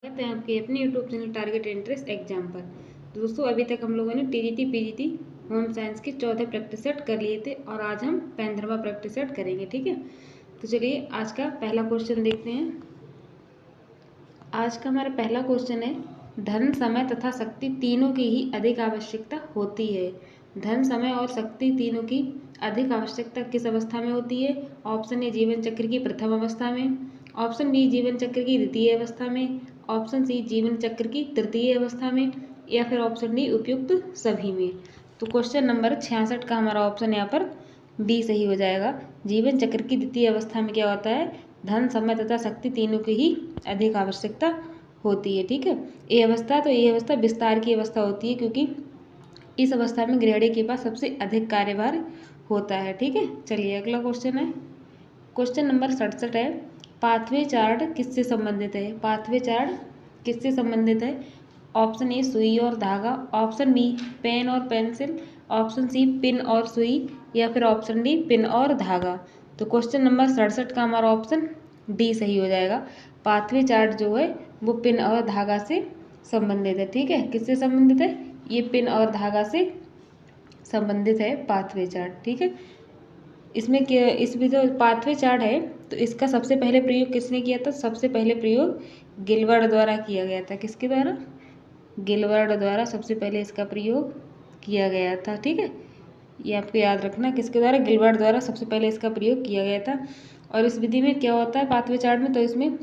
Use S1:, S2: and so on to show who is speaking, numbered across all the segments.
S1: स्वागत है आपके अपने YouTube channel target interest exam पर। तो दोस्तों अभी तक हम लोगों ने टीजीटी पीजीटी होम साइंस के 14 प्रैक्टिस सेट कर लिए थे और आज हम 15वां प्रैक्टिस सेट करेंगे। ठीक है, तो चलिए आज का पहला क्वेश्चन देखते हैं। आज का हमारा पहला क्वेश्चन है, धन समय तथा शक्ति तीनों की ही अधिक आवश्यकता होती है। धन समय और शक्ति तीनों की अधिक आवश्यकता किस अवस्था में होती है? ऑप्शन ए जीवन चक्र की प्रथम अवस्था में, ऑप्शन बी जीवन चक्र की द्वितीय अवस्था में, ऑप्शन सी जीवन चक्र की तृतीय अवस्था में, या फिर ऑप्शन डी उपयुक्त सभी में। तो क्वेश्चन नंबर 66 का हमारा ऑप्शन यहाँ पर बी सही हो जाएगा। जीवन चक्र की द्वितीय अवस्था में क्या होता है? धन समय तथा शक्ति तीनों की ही अधिक आवश्यकता होती है। ठीक है, ये अवस्था विस्तार की अवस्था होती है, क्योंकि इस अवस्था में गृहिणी के पास सबसे अधिक कार्यभार होता है। ठीक है, चलिए अगला क्वेश्चन है। क्वेश्चन नंबर 67 है, पाथवे चार्ट किससे संबंधित है? पाथवे चार्ट किससे संबंधित है? ऑप्शन ए सुई और धागा, ऑप्शन बी पेन और पेंसिल, ऑप्शन सी पिन और सुई, या फिर ऑप्शन डी पिन और धागा। तो क्वेश्चन नंबर 67 का हमारा ऑप्शन डी सही हो जाएगा। पाथवे चार्ट जो है वो पिन और धागा से संबंधित है। ठीक है, किससे संबंधित है? ये पिन और धागा से संबंधित है पाथवे चार्ट। ठीक है, इसमें जो पाथवे चार्ट है तो इसका सबसे पहले प्रयोग किसने किया था? सबसे पहले प्रयोग गिलवर्ड द्वारा किया गया था। किसके द्वारा? गिलवर्ड द्वारा सबसे पहले इसका प्रयोग किया गया था। ठीक है, ये आपको याद रखना, किसके द्वारा? गिलवर्ड द्वारा सबसे पहले इसका प्रयोग किया गया था। और इस विधि में क्या होता है पाथवे चार्ट में? तो इसमें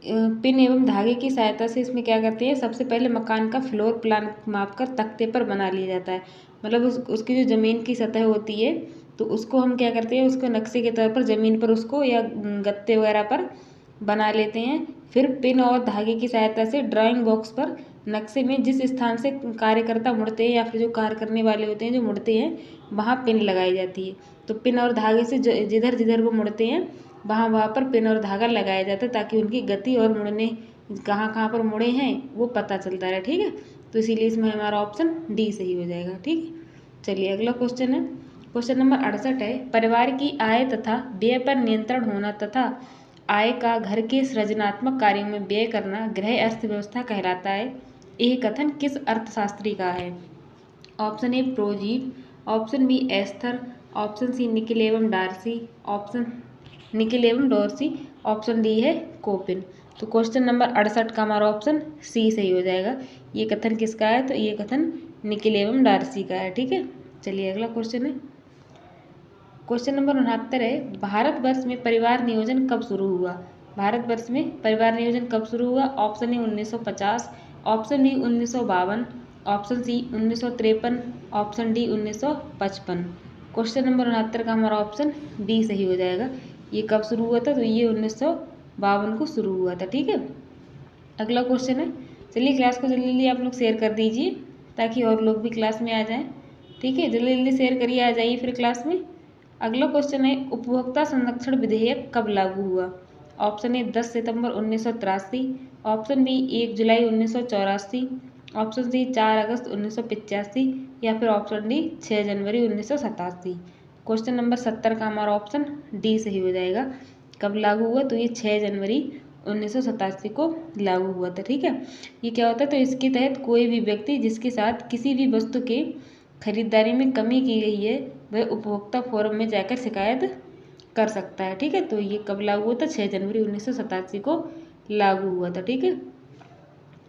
S1: पिन एवं धागे की सहायता से इसमें क्या करते हैं, सबसे पहले मकान का फ्लोर प्लान मापकर तख्ते पर बना लिया जाता है। मतलब उसकी जो ज़मीन की सतह होती है तो उसको हम क्या करते हैं, उसको नक्शे के तौर पर ज़मीन पर उसको या गत्ते वगैरह पर बना लेते हैं। फिर पिन और धागे की सहायता से ड्राइंग बॉक्स पर नक्शे में जिस स्थान से कार्यकर्ता मुड़ते हैं या फिर जो कार्य करने वाले होते हैं जो मुड़ते हैं, वहाँ पिन लगाई जाती है। तो पिन और धागे से जिधर जिधर वो मुड़ते हैं वहाँ पर पिन और धागा लगाया जाता है, ताकि उनकी गति और मुड़ने कहाँ कहाँ पर मुड़े हैं वो पता चलता रहे। ठीक है, तो इसीलिए इसमें हमारा ऑप्शन डी सही हो जाएगा। ठीक है, चलिए अगला क्वेश्चन है। क्वेश्चन नंबर 68 है, परिवार की आय तथा व्यय पर नियंत्रण होना तथा आय का घर के सृजनात्मक कार्यों में व्यय करना गृह अर्थव्यवस्था कहलाता है। यह कथन किस अर्थशास्त्री का है? ऑप्शन ए प्रोजीट, option B Esther, option C निकिल एवं डॉर्सी, ऑप्शन डी है कोपिन। तो क्वेश्चन नंबर 68 का हमारा ऑप्शन सी सही हो जाएगा। ये कथन किसका है? तो ये कथन निकिल एवं डार्सी का है। ठीक है, चलिए अगला क्वेश्चन है। क्वेश्चन नंबर 69 है, भारतवर्ष में परिवार नियोजन कब शुरू हुआ? भारतवर्ष में परिवार नियोजन कब शुरू हुआ? Option A 1950, option B 1952, option C 1953, option D 1955। Question number 69 का हमारा ऑप्शन बी सही हो जाएगा। ये कब शुरू हुआ था? तो ये 1952 को शुरू हुआ था। ठीक है, अगला क्वेश्चन है। चलिए क्लास को जल्दी जल्दी आप लोग शेयर कर दीजिए ताकि और लोग भी क्लास में आ जाएं। ठीक है, जल्दी जल्दी शेयर करिए, आ जाइए फिर क्लास में। अगला क्वेश्चन है, उपभोक्ता संरक्षण विधेयक कब लागू हुआ? ऑप्शन ए 10 सितंबर 1983, ऑप्शन बी 1 जुलाई 1984, ऑप्शन सी 4 अगस्त 1985, या फिर ऑप्शन डी 6 जनवरी 1987। क्वेश्चन नंबर 70 का हमारा ऑप्शन डी सही हो जाएगा। कब लागू हुआ? तो ये 6 जनवरी 1987 को लागू हुआ था। ठीक है, ये क्या होता है? तो इसके तहत कोई भी व्यक्ति जिसके साथ किसी भी वस्तु के खरीदारी में कमी की गई है वह उपभोक्ता फोरम में जाकर शिकायत कर सकता है। ठीक है, तो ये कब लागू हुआ था? 6 जनवरी 1987 को लागू हुआ था। ठीक है,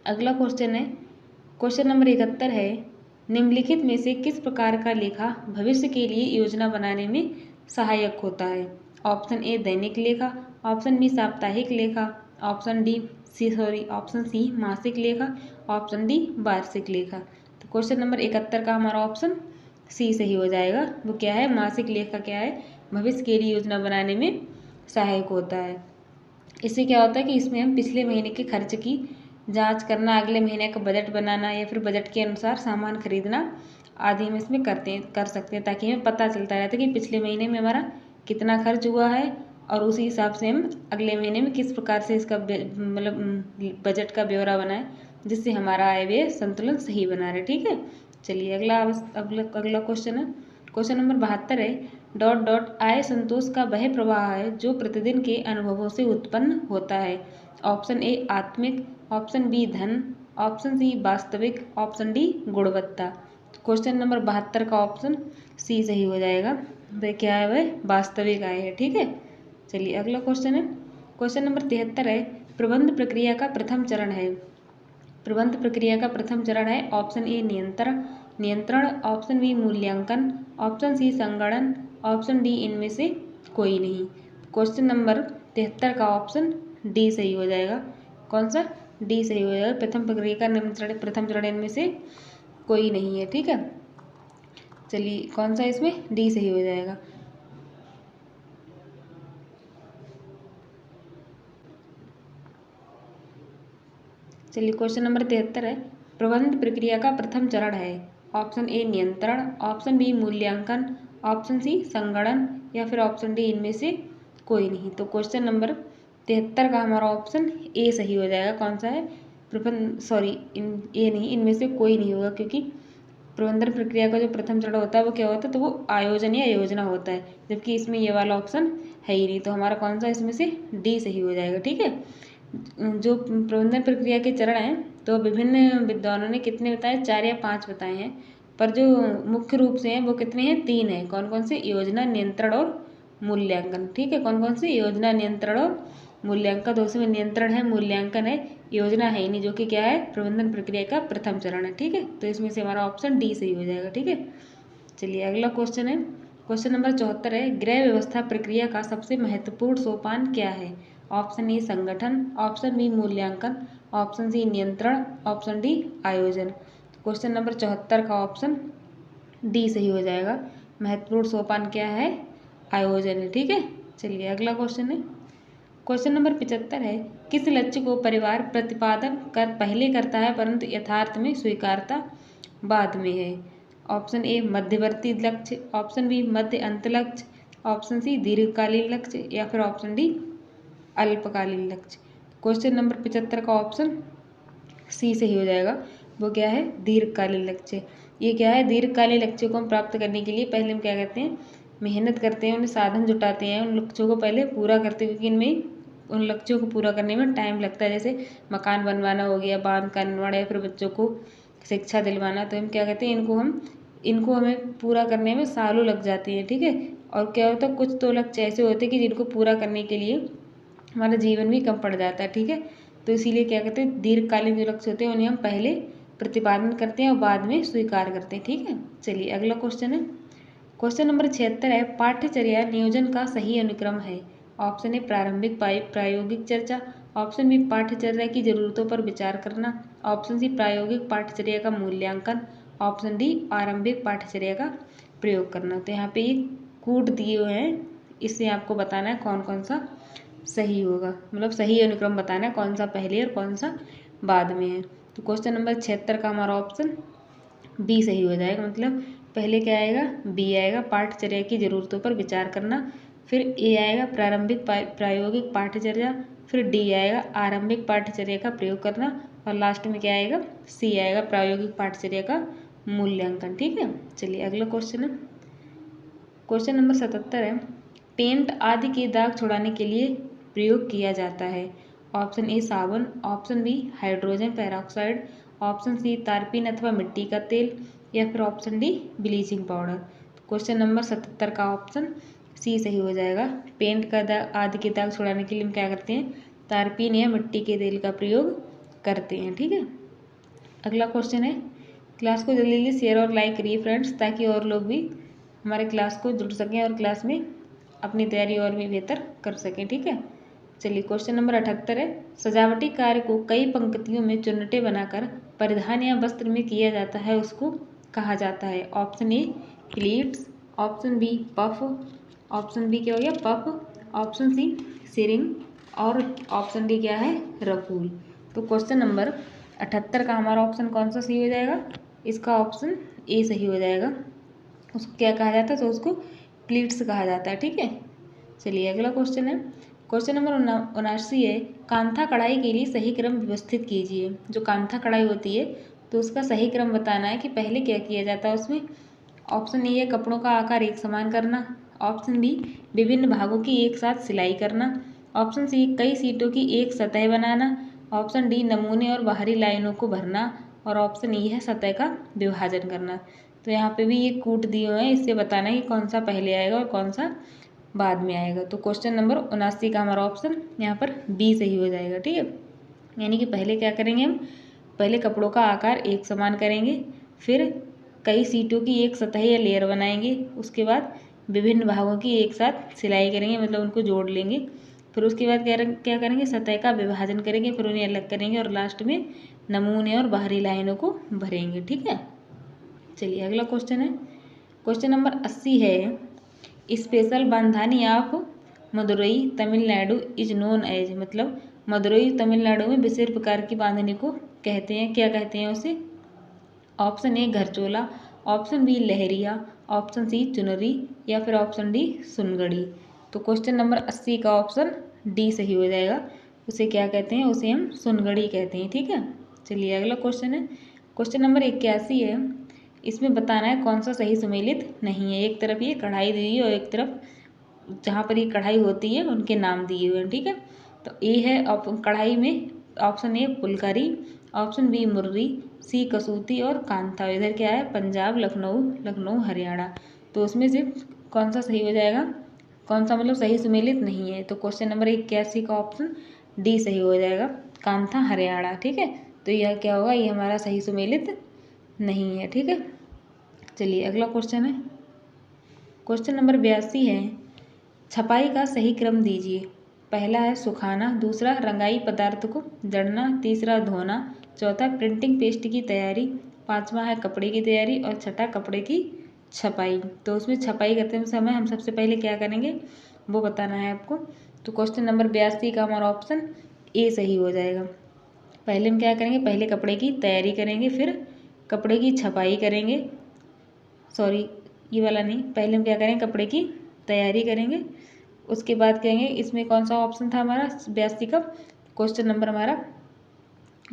S1: अगला क्वेश्चन है। क्वेश्चन नंबर 71 है, निम्नलिखित में से किस प्रकार का लेखा भविष्य के लिए योजना बनाने में सहायक होता है? ऑप्शन ए दैनिक लेखा, ऑप्शन बी साप्ताहिक लेखा, ऑप्शन सी मासिक लेखा, ऑप्शन डी वार्षिक लेखा। तो क्वेश्चन नंबर 71 का हमारा ऑप्शन सी सही हो जाएगा। वो क्या है? मासिक लेखा क्या है? भविष्य के लिए योजना बनाने में सहायक होता है। इससे क्या होता है कि इसमें हम पिछले महीने के खर्च की जांच करना, अगले महीने का बजट बनाना या फिर बजट के अनुसार सामान खरीदना आदि हम इसमें कर सकते हैं, ताकि हमें पता चलता रहता है कि पिछले महीने में हमारा कितना खर्च हुआ है और उसी हिसाब से हम अगले महीने में किस प्रकार से इसका मतलब बजट का ब्यौरा बनाए, जिससे हमारा आय व्यय संतुलन सही बना रहे। ठीक है, चलिए अगला क्वेश्चन है। क्वेश्चन नंबर 72 है, आय संतोष का वह प्रवाह है जो प्रतिदिन के अनुभवों से उत्पन्न होता है। ऑप्शन ए आत्मिक, ऑप्शन बी धन, ऑप्शन सी वास्तविक, ऑप्शन डी गुणवत्ता। क्वेश्चन नंबर 72 का ऑप्शन सी सही हो जाएगा। तो क्या है वह वास्तविक आय है, ठीक है। चलिए अगला क्वेश्चन है, क्वेश्चन नंबर 73 है, प्रबंध प्रक्रिया का प्रथम चरण है। प्रबंध प्रक्रिया का प्रथम चरण है ऑप्शन ए नियंत्रण, ऑप्शन बी मूल्यांकन, ऑप्शन सी संगणन, ऑप्शन डी इनमें से कोई नहीं। क्वेश्चन नंबर 73 का ऑप्शन डी सही हो जाएगा। कौन सा? डी सही हो जाएगा। प्रथम प्रक्रिया का प्रथम चरण इनमें से कोई नहीं है, ठीक है। चलिए कौन सा इसमें? डी सही हो जाएगा। चलिए क्वेश्चन नंबर 73 है, प्रबंध प्रक्रिया का प्रथम चरण है ऑप्शन ए नियंत्रण, ऑप्शन बी मूल्यांकन, ऑप्शन सी संगणन या फिर ऑप्शन डी इनमें से कोई नहीं। तो क्वेश्चन नंबर 73 का हमारा ऑप्शन ए सही हो जाएगा। कौन सा है? ए नहीं, इनमें से कोई नहीं होगा, क्योंकि प्रबंधन प्रक्रिया का जो प्रथम चरण होता है वो क्या होता है? तो वो आयोजन या योजना होता है, जबकि इसमें ये वाला ऑप्शन है ही नहीं। तो हमारा कौन सा इसमें से? डी सही हो जाएगा, ठीक है। जो प्रबंधन प्रक्रिया के चरण हैं तो विभिन्न विद्वानों ने कितने बताए? 4 या 5 बताए हैं, पर जो मुख्य रूप से हैं वो कितने हैं? 3 हैं। कौन कौन से? योजना, नियंत्रण और मूल्यांकन, ठीक है। कौन कौन से? योजना, नियंत्रण और मूल्यांकन। तो उसमें नियंत्रण है, मूल्यांकन है, योजना है ही नहीं, जो कि क्या है? प्रबंधन प्रक्रिया का प्रथम चरण है, ठीक है। तो इसमें से हमारा ऑप्शन डी सही हो जाएगा, ठीक है। चलिए अगला क्वेश्चन है, क्वेश्चन नंबर 74 है, गृह व्यवस्था प्रक्रिया का सबसे महत्वपूर्ण सोपान क्या है? ऑप्शन ए संगठन, ऑप्शन बी मूल्यांकन, ऑप्शन सी नियंत्रण, ऑप्शन डी आयोजन। क्वेश्चन नंबर 74 का ऑप्शन डी सही हो जाएगा। महत्वपूर्ण सोपान क्या है? आयोजन है, ठीक है। चलिए अगला क्वेश्चन है, क्वेश्चन नंबर 75 है, किस लक्ष्य को परिवार प्रतिपादन कर पहले करता है परंतु यथार्थ में स्वीकारता बाद में है? ऑप्शन ए मध्यवर्ती लक्ष्य, ऑप्शन बी मध्य अंत लक्ष्य, ऑप्शन सी दीर्घकालीन लक्ष्य या फिर ऑप्शन डी अल्पकालीन लक्ष्य। क्वेश्चन नंबर 75 का ऑप्शन सी सही हो जाएगा। वो क्या है? दीर्घकालीन लक्ष्य। ये क्या है? दीर्घकालीन लक्ष्यों को हम प्राप्त करने के लिए पहले हम क्या करते हैं? मेहनत करते हैं, उन्हें साधन जुटाते हैं, उन लक्ष्यों को पहले पूरा करते हैं, क्योंकि इनमें उन लक्ष्यों को पूरा करने में टाइम लगता है। जैसे मकान बनवाना हो गया, बांध का निर्माण, या फिर बच्चों को शिक्षा दिलवाना। तो हम क्या कहते हैं? इनको हमें पूरा करने में सालों लग जाते हैं, ठीक है। और क्या होता है? कुछ तो लक्ष्य ऐसे होते हैं कि जिनको पूरा करने के लिए हमारा जीवन भी कम पड़ जाता है, ठीक है। तो इसीलिए क्या कहते हैं? दीर्घकालीन जो लक्ष्य होते हैं उन्हें हम पहले प्रतिपादन करते हैं और बाद में स्वीकार करते हैं, ठीक है। चलिए अगला क्वेश्चन है, क्वेश्चन नंबर 76 है, पाठ्यचर्या नियोजन का सही अनुक्रम है? ऑप्शन ए प्रारंभिक प्रायोगिक चर्चा, ऑप्शन बी पाठ्यचर्या की जरूरतों पर विचार करना, ऑप्शन सी प्रायोगिक पाठ्यचर्या का मूल्यांकन, ऑप्शन डी आरंभिक पाठ्यचर्या का प्रयोग करना। तो यहाँ पे ये कूट दिए हुए हैं, इससे आपको बताना है कौन कौन सा सही होगा, मतलब सही अनुक्रम बताना है कौन सा पहले और कौन सा बाद में है। तो क्वेश्चन नंबर 76 का हमारा ऑप्शन बी सही हो जाएगा। मतलब पहले क्या आएगा? बी आएगा, पाठ्यचर्या की जरूरतों पर विचार करना, फिर ए आएगा प्रारंभिक प्रायोगिक पाठ्यचर्या, फिर डी आएगा आरंभिक पाठ्यचर्या का प्रयोग करना, और लास्ट में क्या आएगा? सी आएगा प्रायोगिक पाठ्यचर्या का मूल्यांकन, ठीक है। चलिए अगला क्वेश्चन है, क्वेश्चन नंबर 77 है, पेंट आदि के दाग छुड़ाने के लिए प्रयोग किया जाता है? ऑप्शन ए साबुन, option B hydrogen peroxide, option C तारपीन अथवा मिट्टी का तेल या फिर option D bleaching powder. Question number 77 का ऑप्शन सी सही हो जाएगा। पेंट का दाग आदि के दाग छुड़ाने के लिए हम क्या करते हैं? तारपीन या मिट्टी के तेल का प्रयोग करते हैं, ठीक है। अगला क्वेश्चन है, क्लास को जल्दी जल्दी शेयर और लाइक करिए फ्रेंड्स, ताकि और लोग भी हमारे क्लास को जुड़ सकें और क्लास में अपनी तैयारी और भी बेहतर कर सकें, ठीक है। चलिए क्वेश्चन नंबर 78 है, सजावटी कार्य को कई पंक्तियों में चुन्नटे बनाकर परिधान या वस्त्र में किया जाता है, उसको कहा जाता है? Option A pleats, option B puff, option B क्या हो गया? पफ, ऑप्शन सी सिरिंग और ऑप्शन डी क्या है? रफूल। तो क्वेश्चन नंबर 78 का हमारा ऑप्शन कौन सा सही हो जाएगा? इसका ऑप्शन ए सही हो जाएगा। उसको क्या कहा जाता है? तो उसको प्लीट्स कहा जाता है, ठीक है। चलिए अगला क्वेश्चन है, क्वेश्चन नंबर 79 है, कांथा कढ़ाई के लिए सही क्रम व्यवस्थित कीजिए। जो कांथा कढ़ाई होती है तो उसका सही क्रम बताना है कि पहले क्या किया जाता है उसमें। ऑप्शन ए है कपड़ों का आकार एक समान करना, ऑप्शन बी विभिन्न भागों की एक साथ सिलाई करना, ऑप्शन सी कई सीटों की एक सतह बनाना, ऑप्शन डी नमूने और बाहरी लाइनों को भरना, और ऑप्शन ई है सतह का विभाजन करना। तो यहाँ पे भी ये कूट दिए हुए हैं, इससे बताना है कि कौन सा पहले आएगा और कौन सा बाद में आएगा। तो क्वेश्चन नंबर 79 का हमारा ऑप्शन यहाँ पर बी सही हो जाएगा। ठीक है, यानी कि पहले क्या करेंगे हम, पहले कपड़ों का आकार एक समान करेंगे, फिर कई सीटों की एक सतह या लेयर बनाएंगे, उसके बाद विभिन्न भागों की एक साथ सिलाई करेंगे, मतलब उनको जोड़ लेंगे, फिर उसके बाद क्या करेंगे, सतह का विभाजन करेंगे, फिर उन्हें अलग करेंगे और लास्ट में नमूने और बाहरी लाइनों को भरेंगे। ठीक है, चलिए अगला क्वेश्चन है, क्वेश्चन नंबर 80 है, special Bandhani of Madurai Tamil Nadu is known as, मतलब मदुरई तमिलनाडु में विशेष प्रकार की बांधनी को कहते हैं, क्या कहते हैं उसे। ऑप्शन ए घरचोला, ऑप्शन बी लहरिया, ऑप्शन सी चुनरी, या फिर ऑप्शन डी सुनगड़ी। तो क्वेश्चन नंबर 80 का ऑप्शन डी सही हो जाएगा। उसे क्या कहते हैं, उसे हम सुनगड़ी कहते हैं। ठीक है, चलिए अगला क्वेश्चन है, क्वेश्चन नंबर 81 है, इसमें बताना है कौन सा सही सुमेलित नहीं है। एक तरफ ये कढ़ाई दी है और एक तरफ जहाँ पर ये कढ़ाई होती है उनके नाम दिए हुए हैं। ठीक है, तो ए है कढ़ाई में option A phulkari, option B मुर्री, सी कसूती और कांथा। इधर क्या है, पंजाब, लखनऊ हरियाणा। तो उसमें से कौन सा सही हो जाएगा, कौन सा मतलब सही सुमेलित नहीं है। तो क्वेश्चन नंबर 81 का ऑप्शन डी सही हो जाएगा, कांथा हरियाणा। ठीक है, तो यह क्या होगा, ये हमारा सही सुमेलित नहीं है। ठीक है, चलिए अगला क्वेश्चन है, क्वेश्चन नंबर 82 है, छपाई का सही क्रम दीजिए। पहला है सुखाना, दूसरा रंगाई पदार्थ को जड़ना, तीसरा धोना, चौथा प्रिंटिंग पेस्ट की तैयारी, पांचवा है कपड़े की तैयारी और छठा कपड़े की छपाई। तो उसमें छपाई करते समय हम सबसे पहले क्या करेंगे वो बताना है आपको। तो क्वेश्चन नंबर 82 का हमारा ऑप्शन ए सही हो जाएगा। पहले हम क्या करेंगे, पहले कपड़े की तैयारी करेंगे, फिर कपड़े की छपाई करेंगे, सॉरी ये वाला नहीं, पहले हम क्या करेंगे, कपड़े की तैयारी करेंगे, उसके बाद कहेंगे इसमें कौन सा ऑप्शन था हमारा 82 का, क्वेश्चन नंबर हमारा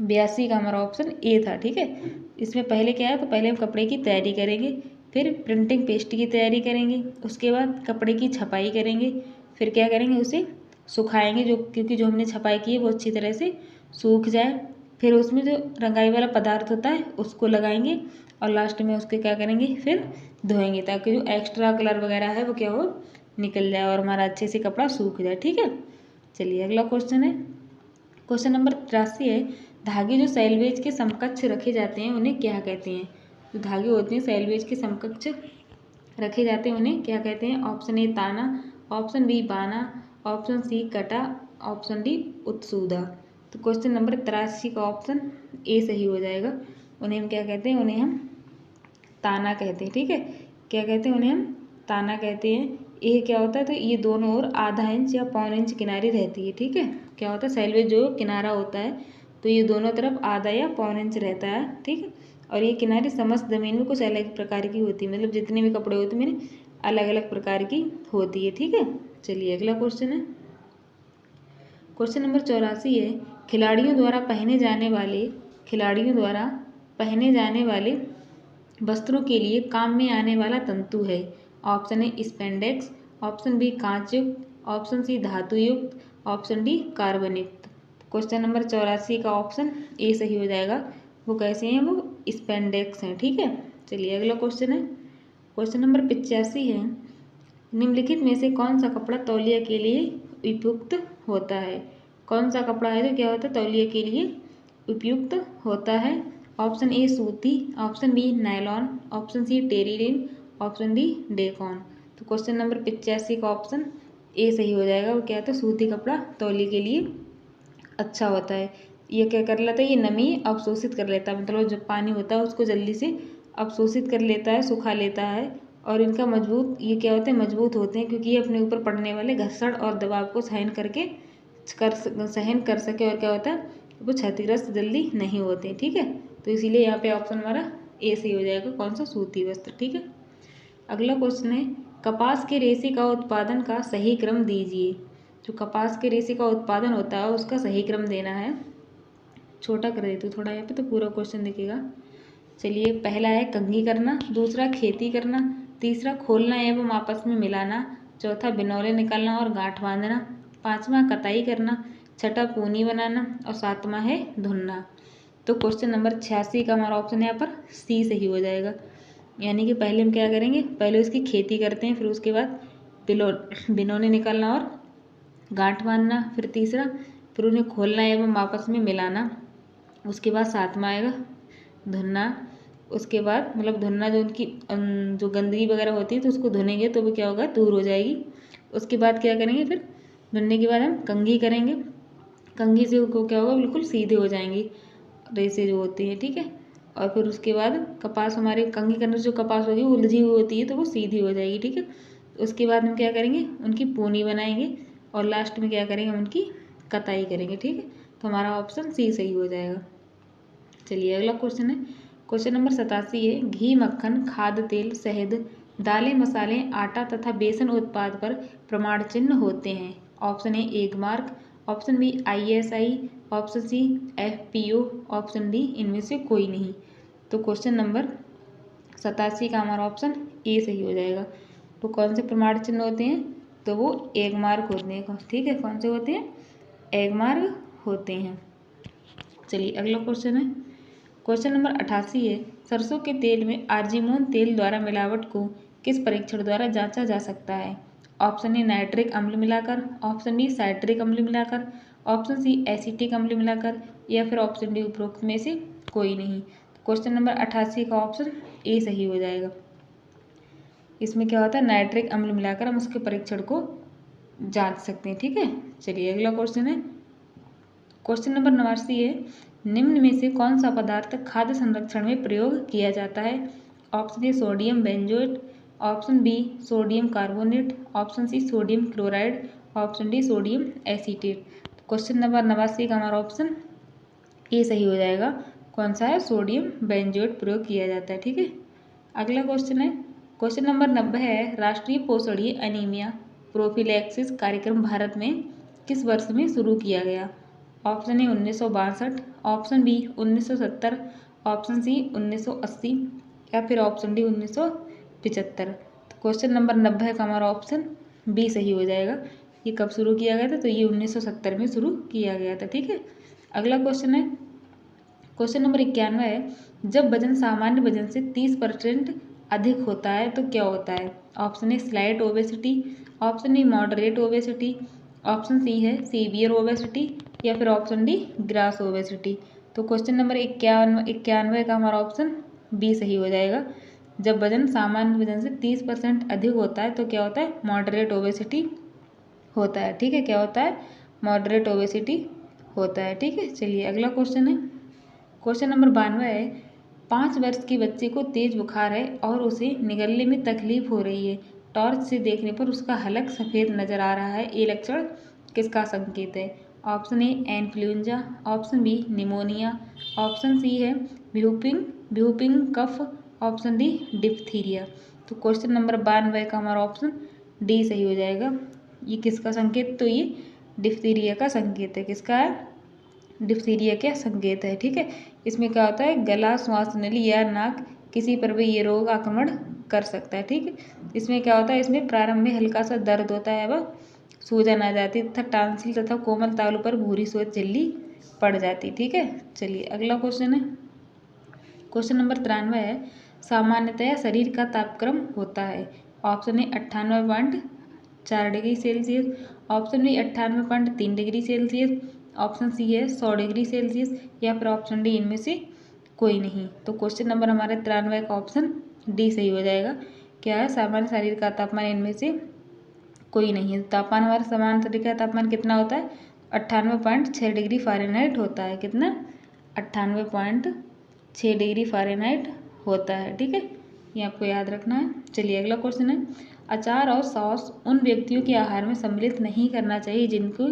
S1: 82 का हमारा ऑप्शन ए था। ठीक है, इसमें पहले क्या है, तो पहले हम कपड़े की तैयारी करेंगे, फिर प्रिंटिंग पेस्ट की तैयारी करेंगे, उसके बाद कपड़े की छपाई करेंगे, फिर क्या करेंगे उसे सुखाएंगे, जो क्योंकि जो हमने छपाई की है वो अच्छी तरह से सूख जाए, फिर उसमें जो रंगाई वाला पदार्थ होता है उसको लगाएंगे और लास्ट में उसके क्या करेंगे, फिर धोएंगे, ताकि जो एक्स्ट्रा कलर वगैरह है वो क्या हो, निकल जाए और हमारा अच्छे से कपड़ा सूख जाए। ठीक है, चलिए अगला क्वेश्चन है, क्वेश्चन नंबर 83 है, धागे जो सेलवेज के समकक्ष रखे जाते हैं उन्हें क्या कहते हैं। जो धागे होते हैं सेलवेज के समकक्ष रखे जाते हैं उन्हें क्या कहते हैं। ऑप्शन ए ताना, ऑप्शन बी बाना, ऑप्शन सी कटा, ऑप्शन डी उत्सुदा। तो क्वेश्चन नंबर 83 का ऑप्शन ए सही हो जाएगा। उन्हें हम क्या कहते हैं, उन्हें हम ताना कहते हैं। ठीक है, क्या कहते हैं, उन्हें हम ताना कहते हैं। ये क्या होता है, तो ये दोनों ओर आधा इंच या पौन इंच किनारी रहती है। ठीक है, क्या होता है, सेलवेज जो किनारा होता है तो ये दोनों तरफ आधा या पौन इंच रहता है। ठीक है, और ये किनारी समस्त ज़मीन में कुछ अलग प्रकार की होती है, मतलब जितने भी कपड़े होते हैं मेरे अलग अलग प्रकार की होती है। ठीक है, चलिए अगला क्वेश्चन है, क्वेश्चन नंबर 84 है, खिलाड़ियों द्वारा पहने जाने वाले वस्त्रों के लिए काम में आने वाला तंतु है। Option A spandex, option B कांच युक्त, ऑप्शन सी धातु युक्त, ऑप्शन डी कार्बन युक्त। क्वेश्चन नंबर 84 का ऑप्शन ए सही हो जाएगा। वो कैसे हैं, वो स्पेंडेक्स हैं। ठीक है, चलिए अगला क्वेश्चन है, क्वेश्चन नंबर 85 है, निम्नलिखित में से कौन सा कपड़ा तौलिया के लिए उपयुक्त होता है। कौन सा कपड़ा है जो क्या होता है, तौलिया के लिए उपयुक्त होता है। ऑप्शन ए सूती, option B nylon, option C terylene, option D dacron. तो क्वेश्चन नंबर 85 का ऑप्शन ए सही हो जाएगा। वो क्या होता है, सूती कपड़ा तौलिया के लिए अच्छा होता है। ये क्या कर लेता है, ये नमी अवशोषित कर लेता है, मतलब जो पानी होता है उसको जल्दी से अवशोषित कर लेता है, सुखा लेता है। और इनका मजबूत, ये क्या होते हैं, मजबूत होते हैं, क्योंकि ये अपने ऊपर पड़ने वाले घर्षण और दबाव को सहन कर सके, और क्या होता है वो क्षतिग्रस्त जल्दी नहीं होते। ठीक है, तो इसीलिए यहाँ पे ऑप्शन हमारा ए सही हो जाएगा, कौन सा, सूती वस्त्र। ठीक है, अगला क्वेश्चन है, कपास के रेशे का उत्पादन का सही क्रम दीजिए। जो कपास के रेशे का उत्पादन होता है उसका सही क्रम देना है। छोटा कर देती हूँ थोड़ा यहाँ पे, तो पूरा क्वेश्चन देखिएगा। चलिए, पहला है कंघी करना, दूसरा खेती करना, तीसरा खोलना एवं आपस में मिलाना, चौथा बिनौले निकालना और गांठ बांधना, पांचवा कताई करना, छठा पूनी बनाना और सातवां है धुनना। तो क्वेश्चन नंबर 86 का हमारा ऑप्शन यहाँ पर सी सही हो जाएगा। यानी कि पहले हम क्या करेंगे, पहले उसकी खेती करते हैं, फिर उसके बाद बिनौने निकालना और गांठ बांधना, फिर तीसरा फिर उन्हें खोलना एवं आपस में मिलाना, उसके बाद सातवां आएगा धुनना। उसके बाद मतलब धुनना जो उनकी जो गंदगी वगैरह होती है तो उसको धुनेंगे तो वो क्या होगा, दूर हो जाएगी। उसके बाद क्या करेंगे, फिर धुनने के बाद हम कंघी करेंगे, कंघी से वो क्या होगा, बिल्कुल सीधे हो जाएंगी रेसे जो होती हैं, ठीक है। और फिर उसके बाद कपास, हमारे कंघी करने से जो कपास होगी वो उलझी हुई होती है तो वो सीधी हो जाएगी, ठीक है। उसके बाद हम क्या करेंगे, उनकी पूनी बनाएंगे और लास्ट में क्या करेंगे, हम उनकी कताई करेंगे, ठीक है। तो हमारा ऑप्शन सी सही हो जाएगा। चलिए अगला क्वेश्चन है, क्वेश्चन नंबर 87 है, घी, मक्खन, खाद्य तेल, शहद, दालें, मसाले, आटा तथा बेसन उत्पाद पर प्रमाण चिन्ह होते हैं। ऑप्शन ए एक mark, option B ISI, option C FPO, option D इनमें से कोई नहीं। तो क्वेश्चन नंबर 87 का हमारा ऑप्शन ए सही हो जाएगा। तो कौन से प्रमाण चिन्ह होते हैं, तो वो एक मार्क होते हैं, ठीक है। कौन से होते हैं, एक मार्क होते हैं। चलिए अगला क्वेश्चन है, क्वेश्चन नंबर 88 है, सरसों के तेल में आर्जिमोन तेल द्वारा मिलावट को किस परीक्षण द्वारा जांचा जा सकता है। ऑप्शन ए नाइट्रिक अम्ल मिलाकर, ऑप्शन बी साइट्रिक अम्ल मिलाकर, ऑप्शन सी एसिटिक अम्ल मिलाकर, या फिर ऑप्शन डी उपरोक्त में से कोई नहीं। क्वेश्चन नंबर 88 का ऑप्शन ए सही हो जाएगा। इसमें क्या होता है, नाइट्रिक अम्ल मिलाकर हम उसके परीक्षण को जांच सकते हैं, ठीक है। चलिए अगला क्वेश्चन है, क्वेश्चन नंबर 89 है, निम्न में से कौन सा पदार्थ खाद्य संरक्षण में प्रयोग किया जाता है। Option A sodium benzoate, option B sodium carbonate, option C sodium chloride, option D sodium acetate. Question number 89 का हमारा ऑप्शन ए सही हो जाएगा। कौन सा है, सोडियम बेंजोएट प्रयोग किया जाता है, ठीक है। अगला क्वेश्चन है, क्वेश्चन नंबर 90 है, राष्ट्रीय पोषणीय अनीमिया प्रोफिलैक्सिस कार्यक्रम भारत में किस वर्ष में शुरू किया गया। Option A 1962, option B 1970, option C 1980, या फिर ऑप्शन डी 1975। तो क्वेश्चन नंबर 90 का हमारा ऑप्शन बी सही हो जाएगा। ये कब शुरू किया गया था, तो ये 1970 में शुरू किया गया था, ठीक है। अगला क्वेश्चन है, क्वेश्चन नंबर 91 है, जब वजन सामान्य वजन से 30% अधिक होता है तो क्या होता है। Option A slight obesity, option B moderate obesity, option C है सीवियर ओबेसिटी, या फिर ऑप्शन डी ग्रास ओबेसिटी। तो क्वेश्चन नंबर 91 का हमारा ऑप्शन बी सही हो जाएगा। जब वजन सामान्य वजन से 30% अधिक होता है तो क्या होता है, मॉडरेट ओबेसिटी होता है, ठीक है। क्या होता है, मॉडरेट ओबेसिटी होता है, ठीक है। चलिए अगला क्वेश्चन है, क्वेश्चन नंबर 92 है, 5 वर्ष के बच्चे को तेज बुखार है और उसे निगलने में तकलीफ हो रही है, टॉर्च से देखने पर उसका हलक सफ़ेद नजर आ रहा है, ये लक्षण किसका संकेत है। Option A influenza, option B pneumonia, option C है whooping cough, option D diphtheria. तो क्वेश्चन नंबर 92 का हमारा ऑप्शन डी सही हो जाएगा। ये किसका संकेत, तो ये डिप्थीरिया का संकेत है। किसका है, डिप्थीरिया का संकेत है, ठीक है। इसमें क्या होता है, गला, श्वास नली या नाक किसी पर भी ये रोग आक्रमण कर सकता है, ठीक है। इसमें क्या होता है, इसमें प्रारंभ में हल्का सा दर्द होता है व सूजन आ जाती है तथा टांसिल तथा कोमल तालु पर भूरी सोच झिल्ली पड़ जाती, ठीक है। चलिए अगला क्वेश्चन है, क्वेश्चन नंबर 93 है, सामान्यतया शरीर का तापक्रम होता है। Option A 98.4 degree Celsius, option B 98.3 degree Celsius, option C है 100 डिग्री सेल्सियस, या फिर ऑप्शन डी इनमें से कोई नहीं। तो क्वेश्चन नंबर हमारे 93 का ऑप्शन डी सही हो जाएगा। क्या है, सामान्य शरीर का तापमान इनमें से कोई नहीं है। तापमान हमारा सामान्य शरीर का तापमान कितना होता है, 98.6 डिग्री फ़ारेनहाइट होता है। कितना, 98.6 डिग्री फ़ारेनहाइट होता है, ठीक है। ये आपको याद रखना है। चलिए अगला क्वेश्चन है, अचार और सॉस उन व्यक्तियों के आहार में सम्मिलित नहीं करना चाहिए जिनको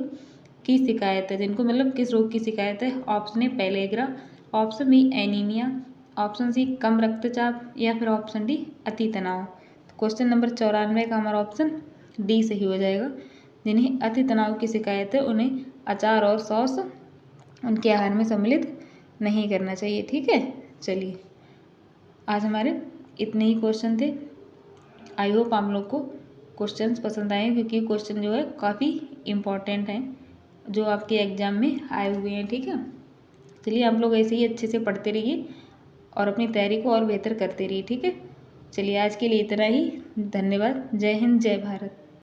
S1: की शिकायत है, जिनको मतलब किस रोग की शिकायत है। Option A pellagra, option B anaemia, option C कम रक्तचाप, या फिर ऑप्शन डी अति तनाव। तो क्वेश्चन नंबर 94 का हमारा ऑप्शन डी सही हो जाएगा। जिन्हें अति तनाव की शिकायत है उन्हें अचार और सॉस उनके आहार में सम्मिलित नहीं करना चाहिए, ठीक है। चलिए आज हमारे इतने ही क्वेश्चन थे। आई होप आप लोग को क्वेश्चंस पसंद आए, क्योंकि क्वेश्चन जो है काफ़ी इम्पोर्टेंट हैं। जो आपके एग्ज़ाम में आए हुए हैं, ठीक है। चलिए आप लोग ऐसे ही अच्छे से पढ़ते रहिए और अपनी तैयारी को और बेहतर करते रहिए, ठीक है। चलिए आज के लिए इतना ही। धन्यवाद। जय हिंद, जय भारत।